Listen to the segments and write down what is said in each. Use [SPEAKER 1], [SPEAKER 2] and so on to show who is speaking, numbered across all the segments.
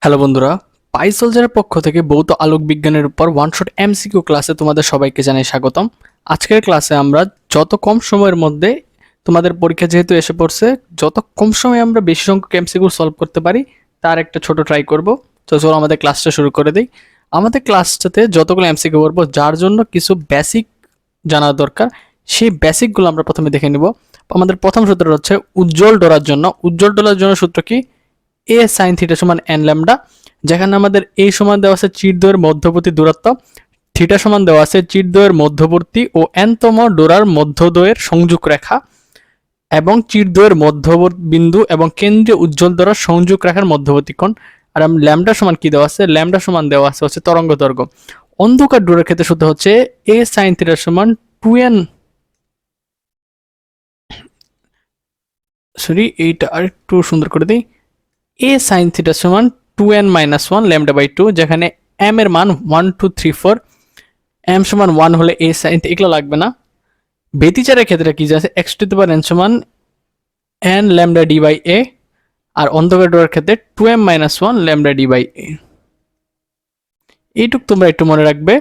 [SPEAKER 1] Hello বন্ধুরা, পাইসোলজারের পক্ষ থেকে ভৌত আলোক বিজ্ঞানের উপর ওয়ান শট এমসিকিউ ক্লাসে তোমাদের সবাইকে জানাই স্বাগতম। আজকের ক্লাসে আমরা যত কম সময়ের মধ্যে তোমাদের পরীক্ষা যেহেতু এসে পড়ছে, যত কম সময়ে আমরা বেশি সংখ্যক এমসিকিউ সলভ করতে পারি তার একটা ছোট ট্রাই করব। তো চলো আমাদের ক্লাসটা শুরু করে দিই। আমাদের ক্লাসটাতে যতগুলো এমসিকিউ করবো যার জন্য কিছু বেসিক জানা দরকার, সেই বেসিকগুলো আমরা প্রথমে দেখে নিব। আমাদের প্রথম সূত্র হচ্ছে উজ্জ্বল ডোরার জন্য। উজ্জ্বল ডোরার জন্য সূত্র কি? এ সাইন থিটা সমান এন ল্যামডা, যেখানে আমাদের এই সমান দেওয়া আছে চিরদ্বয়ের মধ্যবর্তী দূরত্ব, থিটা সমান দেওয়া আছে চিরদ্বয়ের মধ্যবর্তী ও এনতম ডোরার মধ্যদ্বয়ের সংযোগ রেখা এবং চিরদ্বয়ের মধ্যবর্তী বিন্দু এবং কেন্দ্রীয় উজ্জ্বল ডোরার সংযোগ রেখার মধ্যবর্তী কোণ। আর ল্যামডা সমান কি দেওয়া আছে? ল্যামডা সমান দেওয়া আছে হচ্ছে তরঙ্গ দৈর্ঘ্য। অন্ধকার ডোরার ক্ষেত্রে সূত্র হচ্ছে এ সাইন থিটা সমান 2n, সরি এইটা আর একটু সুন্দর করে দিই, এ সাইন থিটা সমান 2n-1 ল্যামডা বাই 2, যেখানে m এর মান 1 2 3 4, m সমান 1 হলে a সাইন, এগুলো লাগবে না। ব্যতিচারের ক্ষেত্রে কি আছে? x to the power n সমান n lambda d by a, আর অন্ধকার ডোরার ক্ষেত্রে 2m-1 lambda d by a। এইটুক তোমরা একটু মনে রাখবে।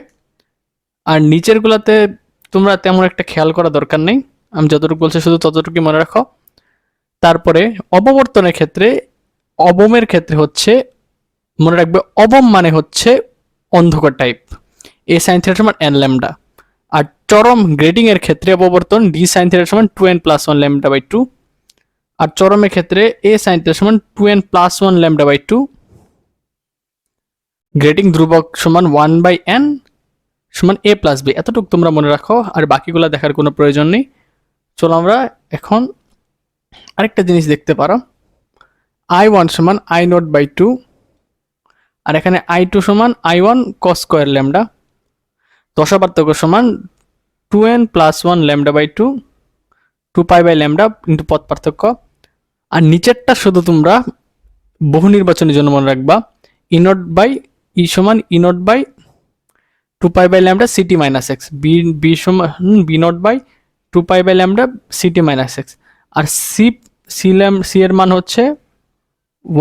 [SPEAKER 1] আর নিচের গুলাতে তোমরা তেমন একটা খেয়াল করা দরকার নেই, আমি যতটুকু বলছি শুধু ততটুকুই মনে রাখো। তারপরে অববর্তনের ক্ষেত্রে, অবমের ক্ষেত্রে হচ্ছে মনে রাখবে অবম মানে হচ্ছে অন্ধকার টাইপ, এ সাইন থিটা সমান এন ল্যামডা। আর চরম গ্রেডিং এর ক্ষেত্রে অববর্তন ডি সাইন থিটা সমান 2n+1 ল্যামডা বাই 2। আর চরমের ক্ষেত্রে এ সাইন থিটা সমান 2n+1 ল্যামডা বাই 2। গ্রেডিং ধ্রুবক সমান 1/n সমান a প্লাস বি। এতটুকু তোমরা মনে রাখো, আর বাকিগুলো দেখার কোনো প্রয়োজন নেই। চলো আমরা এখন আরেকটা জিনিস দেখতে পারো, I1 সমান I0 বাই 2, আর এখানে I2 সমান I1 cos স্কয়ার ল্যামডা। দশা পার্থক্য সমান 2n+1 lambda by 2, 2 pi by lambda into পথ পার্থক্য। আর নিচেরটা শুধু তোমরা বহু নির্বাচনের জন্য মনে রাখবা, ই নট বাই ই সমান E naught by 2 pi by lambda c t minus x, B সমান B naught by 2 pi by lambda c t minus x. আর সি এর মান হচ্ছে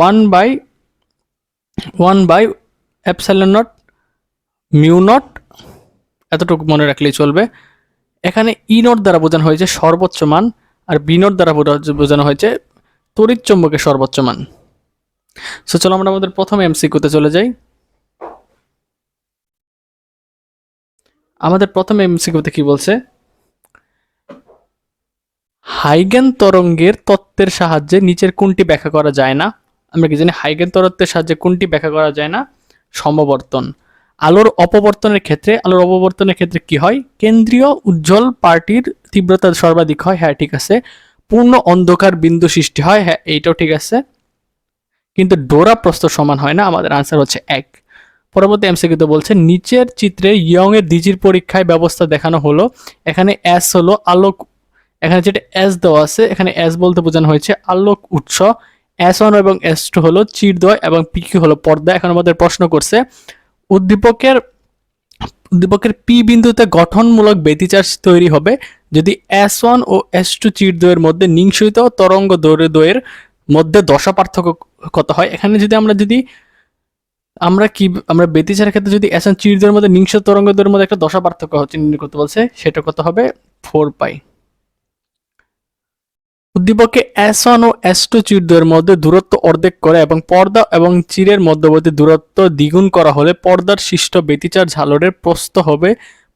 [SPEAKER 1] 1/1 এপসাইলন নট মিউ নট। এতটুকু মনে রাখলেই চলবে। এখানে ই নট দ্বারা বোঝানো হয়েছে সর্বোচ্চ মান, আর বি নট দ্বারা বোঝানো হয়েছে তড়িৎ চুম্বকের সর্বোচ্চ মান। সো চলো আমরা আমাদের প্রথম এমসিকিউতে চলে যাই। আমাদের প্রথম এমসিকিউতে কি বলছে? হাইগেন তরঙ্গের তত্ত্বের সাহায্যে নিচের কোনটি ব্যাখ্যা করা যায় না? আমরা কি জানি হাইগেন তত্ত্বের সাহায্যে কোনটি ব্যাখ্যা করা যায় না? সমবর্তন। আলোর অপবর্তনের ক্ষেত্রে কি হয়? কেন্দ্রীয় উজ্জ্বল পার্টির তীব্রতা সর্বাধিক হয়, হ্যাঁ ঠিক আছে। পূর্ণ অন্ধকার বিন্দু সৃষ্টি হয়, হ্যাঁ এইটাও ঠিক আছে। কিন্তু ডোরা প্রস্থ সমান হয় না, আমাদের আনসার হচ্ছে 1। পরবর্তী এমসিকিউতে বলছে নিচের চিত্রে ইয়ং এর দ্বিজির পরীক্ষায় ব্যবস্থা দেখানো হলো। এখানে এস হলো আলোক, এখানে যেটা এস দেওয়া আছে, এখানে এস বলতে বোঝানো হয়েছে আলোক উৎস, S1 এবং S2 হলো চিরদ্বয় এবং PQ হলো পর্দা। এখন আমাদের প্রশ্ন করছে উদ্দীপকের পি বিন্দুতে গঠনমূলক ব্যতিচার তৈরি হবে যদি S1 ও S2 চিরদ্বয়ের মধ্যে নিংসিত তরঙ্গ দৈর্ঘ্যের মধ্যে দশা পার্থক্য কত হয়। এখানে যদি আমরা ব্যতিচারের ক্ষেত্রে যদি S1 চিরদ্বয়ের মধ্যে নিংসিত তরঙ্গ দৈর্ঘ্যের মধ্যে একটা দশা পার্থক্য চিহ্নিত করতে বলছে, সেটা কত হবে? 4 পাই। উদ্দীপকে S1 ও S2 চিরদ্বয়ের মধ্যে দূরত্ব অর্ধেক করে এবং পর্দা এবং চিরের মধ্যবর্তী দূরত্ব দ্বিগুণ করা হলে পর্দার সৃষ্ট ব্যতিচার ঝালরের প্রস্থ হবে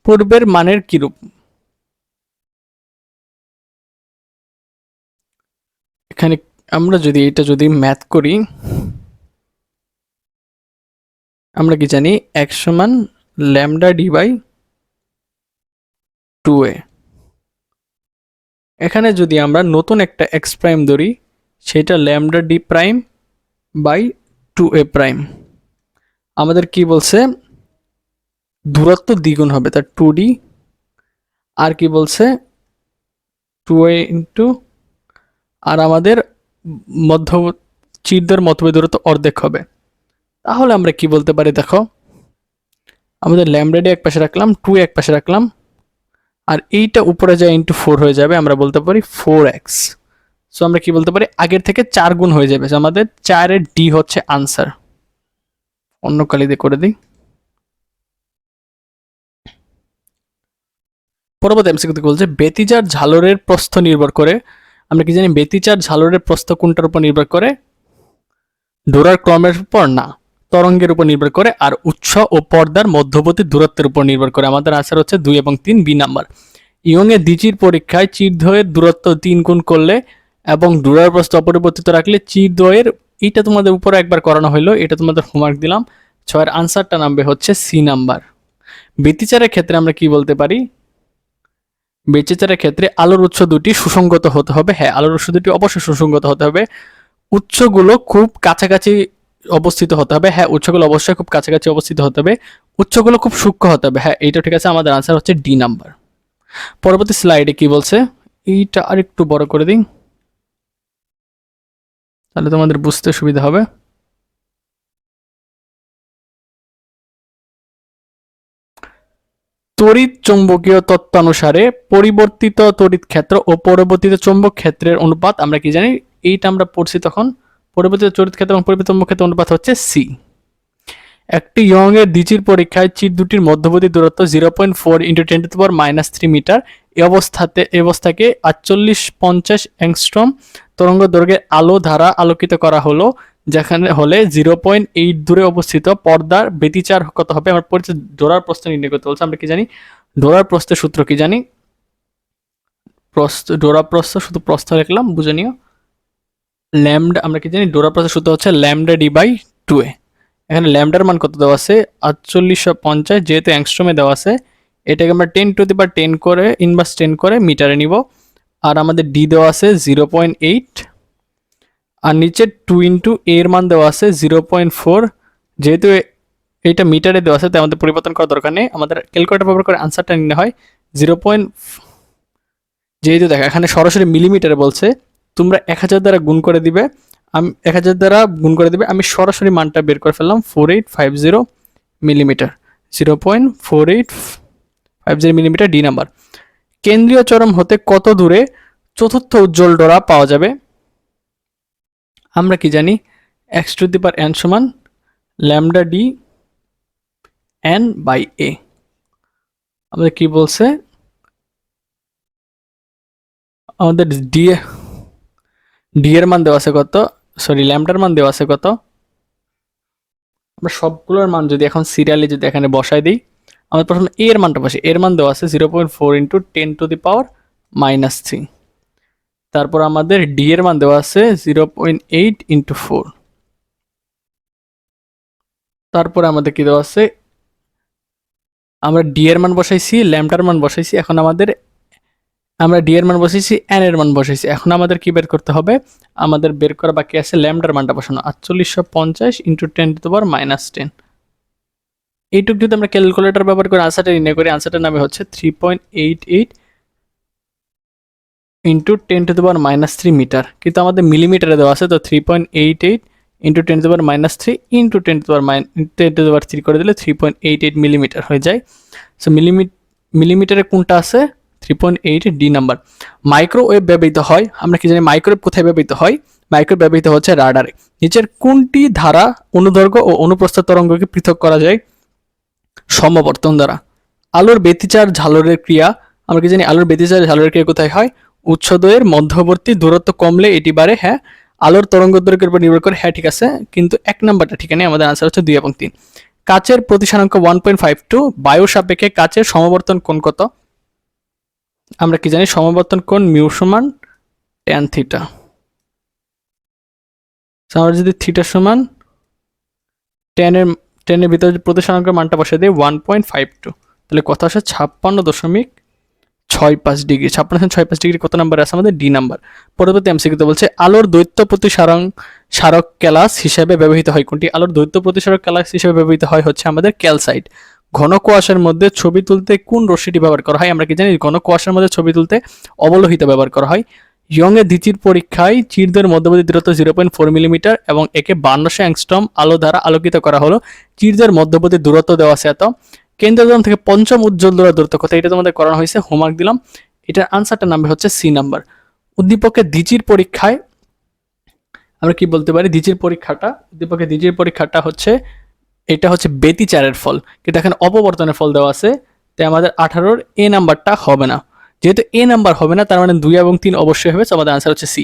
[SPEAKER 1] পূর্বের মানের কিরূপ? এখানে আমরা যদি ম্যাথ করি, আমরা কি জানি x সমান ল্যামডা ডি বাই 2a। এখানে যদি আমরা নতুন একটা এক্স প্রাইম ধরি, সেটা lambda D prime by 2a prime. আমাদের কি বলছে? দূরত্ব দ্বিগুণ হবে, তার 2d। আর কি বলছে? 2a ইন্টু, আর আমাদের চিরদ্বয়ের মধ্যবর্তী দূরত্ব অর্ধেক হবে। তাহলে আমরা কি বলতে পারি? দেখো, আমাদের ল্যামডা ডি এক পাশে রাখলাম, 2a এক পাশে রাখলাম, আর এইটা উপরে যায় ইন্টু 4 হয়ে যাবে, আমরা বলতে পারি 4x। সো আমরা কি বলতে পারি? আগের থেকে 4 গুণ হয়ে যাবে। আমাদের 4 এর ডি হচ্ছে আনসার। অন্য কালি দিয়ে করে দিই। পরবর্তী এমসিকিউ বলছে ব্যতিচার ঝালরের প্রস্থ নির্ভর করে, আমরা কি জানি ব্যতিচার ঝালরের প্রস্থ কোনটার উপর নির্ভর করে? ডোরার ক্রমের উপর না, তরঙ্গের উপর নির্ভর করে, আর উৎস ও পর্দার মধ্যবর্তী দূরত্বের উপর নির্ভর করে। আমাদের আনসার হচ্ছে 2 এবং 3 বি নাম্বার। ইয়ং এর দ্বিচির পরীক্ষায় চিরদ্বয়ের দূরত্ব 3 গুণ করলে এবং ডোরার প্রস্থ অপরিবর্তিত রাখলে চিরদ্বয়ের, এইটা তোমাদের উপরে একবার করানো হলো, এটা তোমাদের হোমওয়ার্ক দিলাম। 6 এর আনসারটা নামবে হচ্ছে সি নাম্বার। ব্যতিচারের ক্ষেত্রে আমরা কি বলতে পারি? ব্যতিচারের ক্ষেত্রে আলোর উৎস দুটি সুসংগত হতে হবে। হ্যাঁ, আলোর উৎস দুটি অবশ্যই সুসংগত হতে হবে। উৎসগুলো খুব কাছাকাছি অবস্থিত হতে হবে। হ্যাঁ, উৎসগুলো অবশ্যই খুব কাছাকাছি অবস্থিত হতে হবে। উৎসগুলো খুব সূক্ষ্ম হতে হবে। হ্যাঁ, এইটা ঠিক আছে। আমাদের আনসার হচ্ছে ডি নাম্বার। পরবর্তী স্লাইডে কি বলছে, এইটা আরেকটু বড় করে দিই, তাহলে তোমাদের বুঝতে সুবিধা হবে। তড়িৎ চৌম্বকীয় তত্ত্বানুসারে পরিবর্তিত তড়িৎ ক্ষেত্র ও পরিবর্তিত চৌম্বক ক্ষেত্রের অনুপাত আমরা কি জানি? এইটা আমরা পড়ছি তখন। পরিবর্তিত তড়িৎ ক্ষেত্র এবং পরিবর্তিত চৌম্বক ক্ষেত্রের অনুপাত হচ্ছে সি। একটি ইয়ং এর দ্বিচির পরীক্ষায় চির দুটির মধ্যবর্তী দূরত্ব 0.4 × 10⁻³ মিটার। এই অবস্থাকে 4850 অ্যাংস্ট্রম তরঙ্গ দৈর্ঘ্যের আলো দ্বারা আলোকিত করা হলো, যেখানে হলে 0.8 দূরে অবস্থিত পর্দার ব্যতিচার কত হবে? আমার পরিচিত ডোরার প্রস্থ নির্ণয় করতে বলছে। আমরা কি জানি ডোরার প্রস্থের সূত্র কি জানি? ডোরা প্রস্থ, শুধু প্রস্থ লিখলাম, বুঝে নিও। ল্যামডা, আমরা কি জানি ডোরা প্রস্থের সূত্র হচ্ছে ল্যামডা ডি বাই 2a। এখানে ল্যামডার মান কত দেওয়া আছে? 4850, যেহেতু অ্যাংস্ট্রমে দেওয়া আছে, এটাকে আমরা 10⁻10 করে ইনভার্স 10 করে মিটারে নিব। আর আমাদের ডি দেওয়া আছে 0.8, আর নিচে 2 × এর মান দেওয়া আছে 0.4। যেহেতু এইটা মিটারে দেওয়া আছে, তাই আমাদের পরিবর্তন করার দরকার নেই, আমাদের ক্যালকুলেটর ব্যবহার করে আনসারটা নিতে হয় 0. যেহেতু দেখো এখানে সরাসরি মিলিমিটারে বলছে, তোমরা 1000 দ্বারা গুণ করে দিবে, আমি 1000 দ্বারা গুণ করে দিবে, আমি সরাসরি মানটা বের করে ফেললাম 4850 মিলিমিটার, 0.4850 মিলিমিটার। D number. কেন্দ্রীয় চরম হতে কত দূরে চতুর্থ উজ্জ্বল ডোরা পাওয়া যাবে? আমরা কি জানি x⁴n সমান ল্যামডা ডি এন বাই এ। আমাদের কি বলছে? আমাদের ডি এর মান দেওয়া আছে কত, সরি ল্যামডার মান দেওয়া আছে কত? আমরা সবগুলোর মান যদি এখন সিরিয়ালি যদি এখানে বসাই দিই, আমরা প্রথমে এ এর মানটা বসি। এর মান দেওয়া আছে 0.4 × 10⁻³ তারপর আমাদের ডি এর মান দেওয়া আছে 0.8 × 4। তারপরে আমাদের কি দেওয়া আছে? আমরা ডি এর মান বসাইছি, ল্যামডার মান বসাইছি, এখন আমাদের আমরা ডি এর মান বসাইছি, এন এর মান বসাইছি। এখন আমাদের কি বের করতে হবে? আমাদের বের করা বাকি আছে ল্যামডার মানটা বসানো, 4850 × 10⁻10। এইটুকু যদি আমরা ক্যালকুলেটর ব্যবহার করে আনসারটা নির্ণয় করি, আনসারটার নামে হচ্ছে 3.88 × 10⁻³ মিটার, কিন্তু আমাদের মিলিমিটারে দেওয়া আছে, তো 3.88 × 10⁻³ করে দিলে 3.88 মিলিমিটার হয়ে যায়। সো মিলিমিটারে কোনটা আছে? 3.8, ডি নাম্বার। মাইক্রোওয়েভ ব্যবহৃত হয়, আমরা কি জানি মাইক্রোওয়েভ কোথায় ব্যবহৃত হয়? মাইক্রোওয়েভ ব্যবহৃত হচ্ছে রাডারে। নিচের কোনটি ধারা অনুদৈর্ঘ্য ও অনুপ্রস্থ তরঙ্গকে পৃথক করা যায়? সমবর্তন দ্বারা। আলোর ব্যতিচার ঝালরের ক্রিয়া, আমরা কি জানি আলোর ব্যতিচার ঝালরের ক্রিয়া কোথায় হয়? উৎসদ্বয়ের মধ্যবর্তী দূরত্ব কমলে এটি বাড়ে। হ্যাঁ, আলোর তরঙ্গ দৈর্ঘ্যের উপর নির্ভর করে। হ্যাঁ, ঠিক আছে, কিন্তু এক নাম্বারটা ঠিক নেই, আমাদের আনসার হচ্ছে 2 এবং 3। কাচের প্রতিসারাঙ্ক 1.52, বায়ু সাপেক্ষে কাচের সমবর্তন কোণ কত? আমরা কি জানি সমবর্তন কোণ মিউ সমান tan থিটা। আমরা যদি থিটা সমান tan এর ভিতরে প্রতিসারাঙ্কের মানটা বসিয়ে দিই 1.52, তাহলে কত আসে? 56.65 ডিগ্রি। 56.65 ডিগ্রি কত নাম্বার আছে? আমাদের ডি নাম্বার। পরবর্তী এমসিকিউতে বলছে আলোর দ্বৈত প্রতিসারক ক্যালাস হিসেবে ব্যবহৃত হয় কোনটি? আলোর দ্বৈত প্রতিসারক ক্যালাস হিসেবে ব্যবহৃত হয় হচ্ছে আমাদের ক্যালসাইট। ঘন কুয়াশার মধ্যে ছবি তুলতে কোন রশ্মিটি ব্যবহার করা হয়? আমরা কি জানি ঘন কুয়াশার মধ্যে ছবি তুলতে অবলোহিত ব্যবহার করা হয়। ইয়ং এর দ্বিচির পরীক্ষায় চিরদ্বয়ের মধ্যবর্তী দূরত্ব 0.4 মিলিমিটার এবং একে 5200 অ্যাংস্ট্রম আলো দ্বারা আলোকিত করা হলো। চিরদ্বয়ের মধ্যবর্তী দূরত্ব দেওয়া আছে এত। কেন্দ্রদ্রম থেকে পঞ্চম উজ্জ্বল ডোরার দূরত্ব কত? এটা তোমাদের করানো হয়েছে, হোমওয়ার্ক দিলাম। এটার আনসারটার নামে হচ্ছে সি নাম্বার। উদ্দীপকের দ্বিচির পরীক্ষায় আমরা কি বলতে পারি? উদ্দীপকের দ্বিচির পরীক্ষাটা হচ্ছে এটা হচ্ছে ব্যতিচারের ফল, কিন্তু এখানে অপবর্তনের ফল দেওয়া আছে, তাই আমাদের 18-র এ নাম্বারটা হবে না। যেহেতু এ নাম্বার হবে না, তার মানে 2 এবং 3 অবশ্যই হবে। আমাদের আনসার হচ্ছে সি।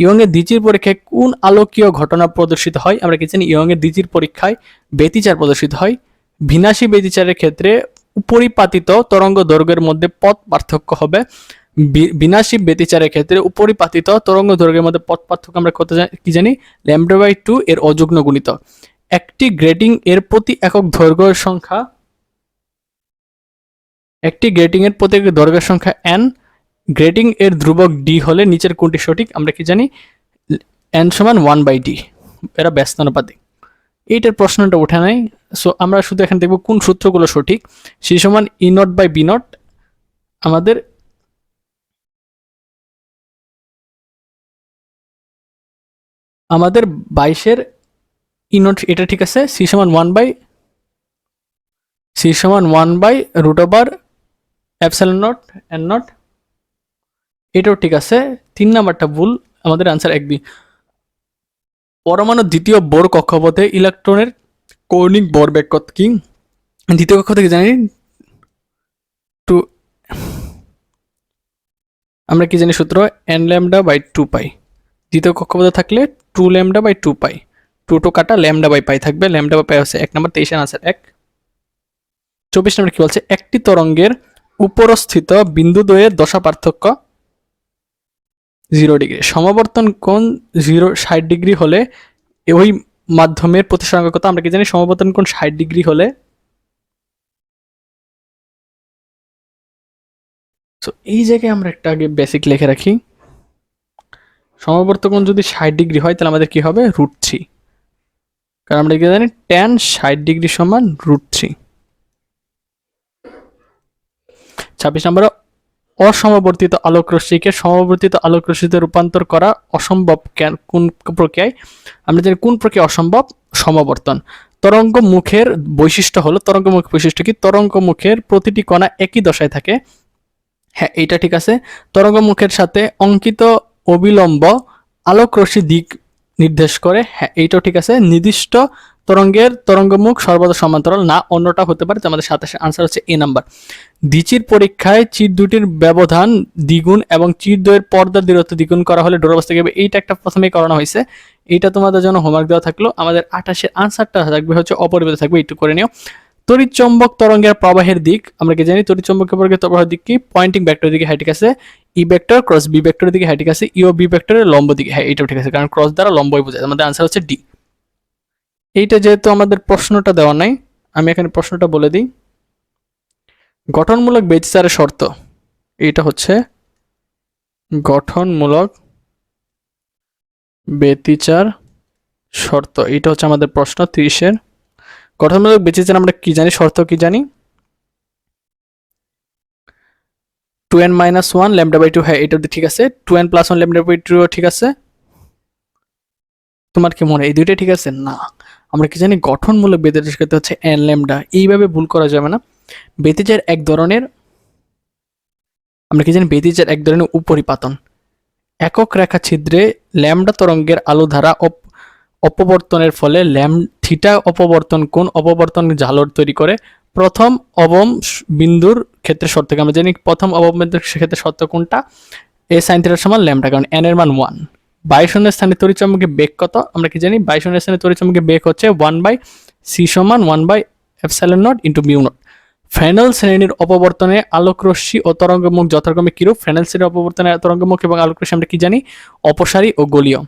[SPEAKER 1] ইয়ংয়ের দ্বিচির পরীক্ষায় কোন আলোকীয় ঘটনা প্রদর্শিত হয়? আমরা কি জানি ইয়ংয়ের দ্বিচির পরীক্ষায় ব্যতিচার প্রদর্শিত হয়। বিনাশী ব্যতিচারের ক্ষেত্রে উপরিপাতিত তরঙ্গ দৈর্ঘ্যের মধ্যে পথ পার্থক্য হবে। বিনাশী ব্যতিচারের ক্ষেত্রে উপরিপাতিত তরঙ্গ দৈর্ঘ্যের মধ্যে পথ পার্থক্য আমরা কত কি জানি? λ/2 এর অযুগ্ম গুণিতক। একটি গ্রেটিং এর প্রতি একক দৈর্ঘ্যের সংখ্যা, একটি গ্রেটিং এর প্রতি একক দৈর্ঘ্যের সংখ্যা n, গ্রেটিং এর ধ্রুবক d হলে নিচের কোনটি সঠিক? আমরা কি জানি n সমান 1/d। এরা ব্যস্তানুপাতিক। এইটার প্রশ্নটা ওঠে নাই, সো আমরা শুধু এখানে দেখব কোন সূত্রগুলো সঠিক। সি সমান E naught by B not. আমাদের 22-এর ই নট এটা ঠিক আছে। সি সমান 1/√ওভার এপসাইলন নট এন নট, এটাও ঠিক আছে। 3 নাম্বারটা ভুল, আমাদের আনসার 1 বি। পরমাণুর দ্বিতীয় বোর কক্ষপথে ইলেকট্রনের কৌণিক ভরবেগ কত কি? দ্বিতীয় কক্ষ থেকে জানি টু, আমরা কি জানি সূত্র n λ/2π। দ্বিতীয় কক্ষপথে থাকলে 2λ/2π, 2 কাটা λ/π থাকবে। λ/π হচ্ছে 1 নম্বর, 23 আনসার 1। 24 নম্বর কি বলছে? একটি তরঙ্গের উপরস্থিত বিন্দু দ্বয়ের দশা পার্থক্য 0 ডিগ্রি। সমাবর্তন কোণ 60 ডিগ্রি হলে ওই মাধ্যমের প্রতিসরাঙ্ক কত? আমরা কি জানি সমাবর্তন কোণ 60 ডিগ্রি হলে, তো এই জায়গায় আমরা একটা আগে বেসিক লিখে রাখি। সমাবর্তন কোণ যদি 60 ডিগ্রি হয় তাহলে আমাদের কি হবে? √3, কারণ আমরা কি জানি tan 60 ডিগ্রি সমান √3। 26 নম্বরে অসমবর্তিত আলোক রশ্মিকে সমবর্তিত আলোক রশ্মিতে রূপান্তর করা অসম্ভব কোন প্রক্রিয়ায়? আমরা জানি কোন প্রক্রিয়া অসম্ভব? সমাবর্তন। তরঙ্গ মুখের বৈশিষ্ট্য হলো, তরঙ্গ মুখের বৈশিষ্ট্য কি? তরঙ্গ মুখের প্রতিটি কণা একই দশায় থাকে। হ্যাঁ, এইটা ঠিক আছে। তরঙ্গ মুখের সাথে অঙ্কিত অবিলম্ব আলোক রশ্মি দিক নির্দেশ করে। হ্যাঁ, এইটাও ঠিক আছে। নির্দিষ্ট তরঙ্গের তরঙ্গমুখ সর্বদা সমান্তরাল না, অন্যটা হতে পারে। তো আমাদের 27 আনসার হচ্ছে এ নাম্বার। দ্বিচির পরীক্ষায় চির দুটির ব্যবধান দ্বিগুণ এবং চির দ্বয়ের পর্দার দূরত্ব দ্বিগুণ করা হলে ডোরাবস্থা হবে। এইটা একটা প্রথমেই করানো হয়েছে, এইটা তোমাদের জন্য হোমওয়ার্ক দেওয়া থাকলো। আমাদের 28-এর আনসারটা থাকবে হচ্ছে অপরিবর্তিত থাকবে, একটু করে নিও। তড়িৎচম্বক তরঙ্গের প্রবাহের দিক, আমরা কি জানি তড়িৎচম্বক তরঙ্গের প্রবাহের দিক কি? পয়েন্টিং ভেক্টরের দিকে। হ্যাঁ ঠিক আছে। ই ভেক্টর ক্রস বি ভেক্টরের দিকে। হ্যাঁ ঠিক আছে। ই ও বি ভেক্টরের লম্ব দিকে। হ্যাঁ এটাও ঠিক আছে, কারণ ক্রস দ্বারা লম্বই বোঝায়। আমাদের আনসার হচ্ছে ডি। এইটা যেহেতু আমাদের প্রশ্নটা দেওয়া নাই, আমি এখানে প্রশ্নটা বলে দিই। গঠনমূলক ব্যতিচারের শর্ত, এইটা হচ্ছে গঠনমূলক ব্যতিচার শর্ত। এইটা হচ্ছে আমাদের প্রশ্ন 30-এর। গঠনমূলক ব্যতিচার আমরা কি জানি? শর্ত কি জানি? 2n - 1 λ/2। হ্যাঁ এটা ঠিক আছে। 2n + 1 λ/2 ঠিক আছে। তোমার কি মনে হয় এই দুইটা ঠিক আছে? না, আমরা কি জানি গঠনমূলক ব্যতিচার ক্ষেত্রে হচ্ছে n λ। এইভাবে ভুল করা যাবে না। ব্যতিচার এক ধরনের, আমরা কি জানি ব্যতিচার এক ধরনের উপরিপাতন। একক রেখা ছিদ্রে ল্যামডা তরঙ্গের আলো ধারা অপবর্তনের ফলে থিটা অপবর্তন কোণ অপবর্তন ঝালর তৈরি করে। প্রথম অবম বিন্দুর ক্ষেত্রে শর্ত, আমরা জানি প্রথম অবম বিন্দুর ক্ষেত্রে শর্ত কোনটা? এ সাইন থিটার সমান ল্যামডা, কারণ n এর মান 1। 22 স্থানে তড়িৎচুম্বকের বেগ কত? আমরা কি জানি 22 স্থানে তড়িৎচুম্বকের বেগ হচ্ছে 1/c সমান 1/ε0 × μ0। ফ্রেনেল শ্রেণীর অপবর্তনে আলোকরশ্মি ও তরঙ্গমুখ যথাক্রমে কিরূপ? ফ্রেনেল শ্রেণীর অপবর্তনে তরঙ্গমুখ এবং আলোকরশ্মি আমরা কি জানি? অপসারী ও গোলীয়।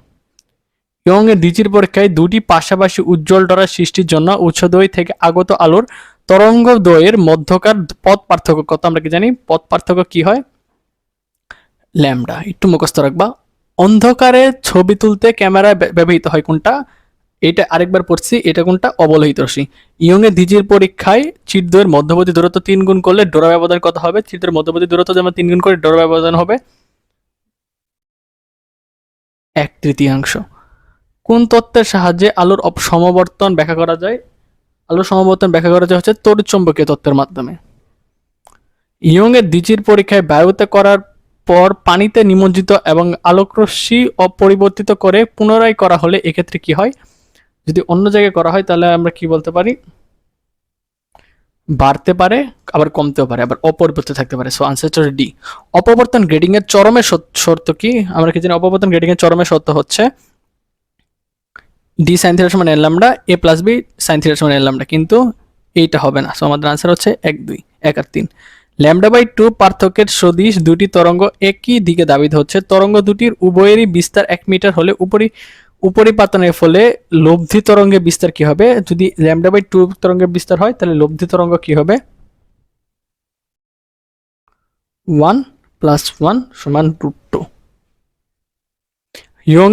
[SPEAKER 1] ইয়ং এর দ্বিচির পরীক্ষায় দুটি পাশাপাশি উজ্জ্বল ডরার সৃষ্টির জন্য উৎসদ্বয় থেকে আগত আলোর তরঙ্গদ্বয়ের মধ্যকার পথ পার্থক্য কত? আমরা কি জানি পথ পার্থক্য কি হয়? ল্যামডা। একটু মুখস্থ রাখবা। অন্ধকারে ছবি তুলতে ক্যামেরা ব্যবহৃত হয় কোনটা? এটা আরেকবার পড়ছি, এটা কোনটা? অবলোহিত রশ্মি। ইয়ং এর দ্বিচির পরীক্ষায় চিরদ্বয়ের মধ্যবর্তী দূরত্ব 3 গুণ করলে ডোরা ব্যবধান কত হবে? চিরদ্বয়ের মধ্যবর্তী দূরত্ব যেমন 3 গুণ করে ডোরা ব্যবধান হবে 1/3। কোন তত্ত্বের সাহায্যে আলোর সমবর্তন ব্যাখ্যা করা যায়? আলোর সমবর্তন ব্যাখ্যা করা যায় হচ্ছে তড়িৎচুম্বকীয় তত্ত্বের মাধ্যমে। ইয়ং এর দ্বিচির পরীক্ষায় বায়ুতে করার পর পানিতে নিমজ্জিত এবং আলোকরশ্মি অপরিবর্তিত করে পুনরায় করা হলে এক্ষেত্রে কি হয়? যদি অন্য জায়গায় করা হয় তাহলে আমরা কি বলতে পারি, বাড়তে পারে আবার কমতেও পারে, আবার অপরিবর্তিত থাকতে পারে। সো আনসার হচ্ছে ডি। অপবর্তন গ্রেডিং এর চরমের শর্ত কি? আমরা কি জানি অপবর্তন গ্রেডিং এর চরমের শর্ত হচ্ছে ডি সাইন থিটা সমান L lambda A plus B sine theta সমান এল ল্যামডা, কিন্তু এইটা হবে না। সো আমাদের আনসার হচ্ছে 1 2 1 আর 3। λ/2 পার্থক্যের সদিশ দুটি তরঙ্গ একই দিকে ধাবিত হচ্ছে। তরঙ্গ দুটির উভয়েরই বিস্তার 1 মিটার হলে উপরিপাতনের ফলে লব্ধি তরঙ্গের বিস্তার কি হবে? যদি λ/2 তরঙ্গের বিস্তার হয় তাহলে লব্ধি তরঙ্গ কি হবে? 1 + 1 = √2। ইয়ং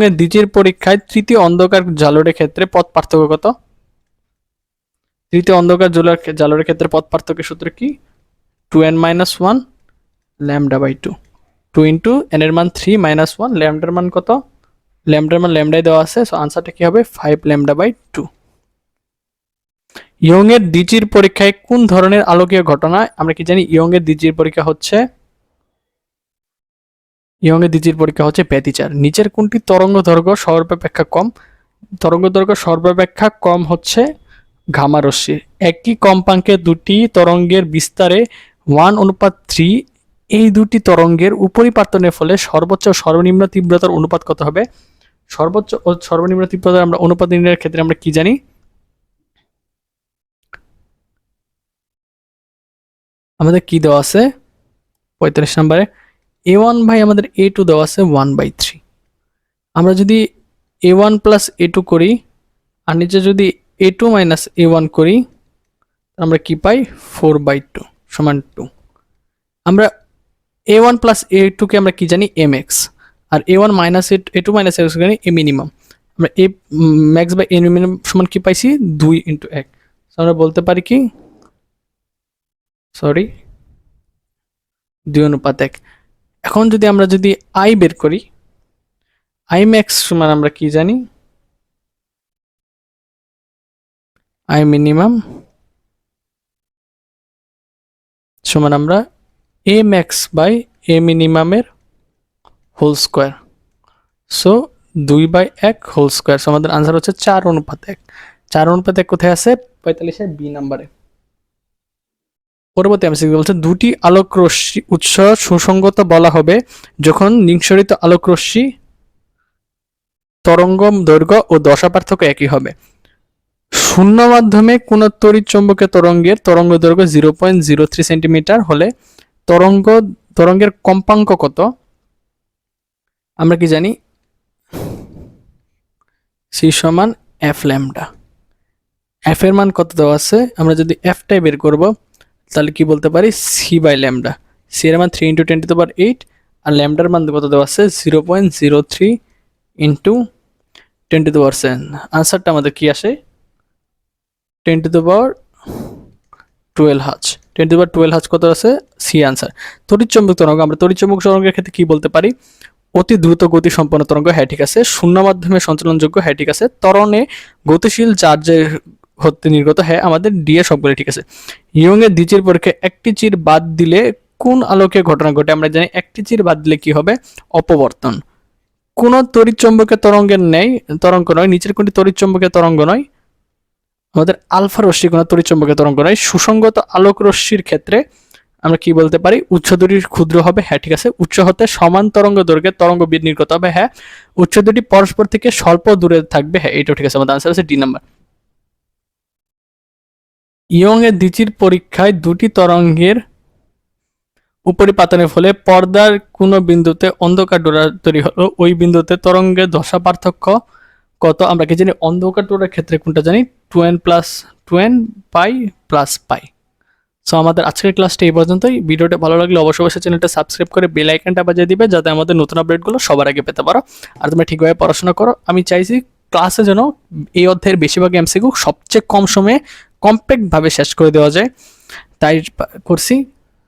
[SPEAKER 1] এর দ্বিচির পরীক্ষায় তৃতীয় অন্ধকার জালরের ক্ষেত্রে পথ পার্থক্য কত? তৃতীয় অন্ধকার জালরের ক্ষেত্রে পথ পার্থক্যের সূত্র কি? 2n - 1 λ/2। 2 × n এর মান 3 - 1 ল্যামডার মান কত? ল্যামডার মান ল্যামডায় দেওয়া আছে। সো আনসারটা কি হবে? 5 λ/2। ইয়ং এর দ্বিচির পরীক্ষায় কোন ধরনের আলোকীয় ঘটনা? আমরা কি জানি ইয়ং এর দ্বিচির পরীক্ষা হচ্ছে ব্যতিচার। নিচের কোনটি তরঙ্গ দৈর্ঘ্য সর্বাপেক্ষা কম? তরঙ্গ দৈর্ঘ্য সর্বাপেক্ষা কম হচ্ছে গামা রশ্মি। একই কম্পাঙ্কে দুটি তরঙ্গের বিস্তারে 1:3। এই দুটি তরঙ্গের উপরিপাতনের ফলে সর্বোচ্চ ও সর্বনিম্ন তীব্রতার অনুপাত কত হবে? সর্বোচ্চ ও সর্বনিম্ন তীব্রতার আমরা অনুপাত নির্ণয়ের ক্ষেত্রে আমরা কি জানি? আমাদের কি দেওয়া আছে 45 নম্বরে? a1 ভাই আমাদের a2 দেওয়া আছে 1/3। আমরা যদি a1 + a2 করি আর নিচে যদি a2 - a1 করি আমরা কি পাই? 4/2 = 2। আমরা a1 + a2 কে আমরা কি জানি? mx। আর a1 - a2 - a2 জানি a মিনিমাম। আমরা a max by a minimum সমান কি পাইছি? 2 × 1। আমরা বলতে পারি কি, 2:1। এখন যদি আমরা i বের করি, i max সমান আমরা কি জানি? i মিনিমাম সমান আমরা a max বাই a মিনিমামের whole square. So 2/1 whole square. So আমাদের আনসার হচ্ছে 4:1। 4:1 কোথায় আছে? 45 বি নাম্বারে। পরবর্তী এমসিকিউ বলছে দুটি আলোক রশ্মি উৎস সুসঙ্গত বলা হবে যখন নিঃসরিত আলোক রশ্মি তরঙ্গ দৈর্ঘ্য ও দশা পার্থক্য একই হবে। শূন্য মাধ্যমে কোন তড়িৎ চৌম্বকীয় তরঙ্গের তরঙ্গ দৈর্ঘ্য 0.03 সেন্টিমিটার হলে তরঙ্গের কম্পাঙ্ক কত? আমরা কি জানি? c = f lambda. f এর মান কত দেওয়া আছে? আমরা যদি f টাই বের করব তাহলে কি বলতে পারি? c/λ। c এর মান 3 × 10⁸ আর ল্যামডার মান কত দেওয়া আছে? 0.03 × 10⁻⁷। আনসারটা আমাদের কি আসে? 10⁻12 হার্জ। 10⁻12 হার্জ কত আছে? C answer. তড়িৎচুম্বক তরঙ্গ, আমরা তড়িৎচুম্বক তরঙ্গের ক্ষেত্রে কি বলতে পারি? অতি দ্রুত গতি সম্পন্ন তরঙ্গ, হ্যাঁ ঠিক আছে। শূন্য মাধ্যমে সঞ্চালনযোগ্য, হ্যাঁ ঠিক আছে। ত্বরণে গতিশীল চার্জের হতে নির্গত, হ্যাঁ আমাদের ডি এ সবগুলো ঠিক আছে। ইয়ং এর দ্বিচির পরীক্ষায় একটি চির বাদ দিলে কোন আলোকীয় ঘটনা ঘটে? আমরা জানি একটি চির বাদ দিলে কি হবে? অপবর্তন। কোন তড়িৎচুম্বকীয় তরঙ্গের তরঙ্গ নয়, নিচের কোনটি তড়িৎচুম্বকীয় তরঙ্গ নয়? আমাদের আলফা রশ্মি কোনো তড়িৎচুম্বকীয় তরঙ্গ নয়। সুসঙ্গত আলোক রশ্মির ক্ষেত্রে আমরা কি বলতে পারি? উচ্চ দুটি ক্ষুদ্র হবে, হ্যাঁ ঠিক আছে। উচ্চ হতে সমান তরঙ্গ দৈর্ঘ্যের তরঙ্গ নির্গত হবে, হ্যাঁ। উচ্চ দুটি পরস্পর থেকে স্বল্প দূরে থাকবে, হ্যাঁ এটাও ঠিক আছে। আমাদের আনসার আছে ডি নাম্বার। ইয়ং এর দ্বিচির পরীক্ষায় দুটি তরঙ্গের উপরিপাতনের ফলে পর্দার কোনো বিন্দুতে অন্ধকার ডোরা তৈরি হলো, ওই বিন্দুতে তরঙ্গের দশা পার্থক্য কত? আমরা কি জানি? অন্ধকার ডোরার ক্ষেত্রে কোনটা জানি? 2n + 2n পাই + পাই। সো আমাদের আজকের ক্লাসটা এই পর্যন্তই। ভিডিওটা ভালো লাগলে অবশ্যই চ্যানেলটা সাবস্ক্রাইব করে বেল আইকনটা বাজিয়ে দিবে যাতে আমাদের নতুন আপডেটগুলো সবার আগে পেতে পারো। আর তোমরা ঠিকভাবে পড়াশোনা করো। আমি চাইছি ক্লাসে যেন এই অধ্যায়ের বেশিরভাগ এমসিকিউ সবচেয়ে কম সময়ে কম্প্যাক্টভাবে শেষ করে দেওয়া যায়, তাই করছি।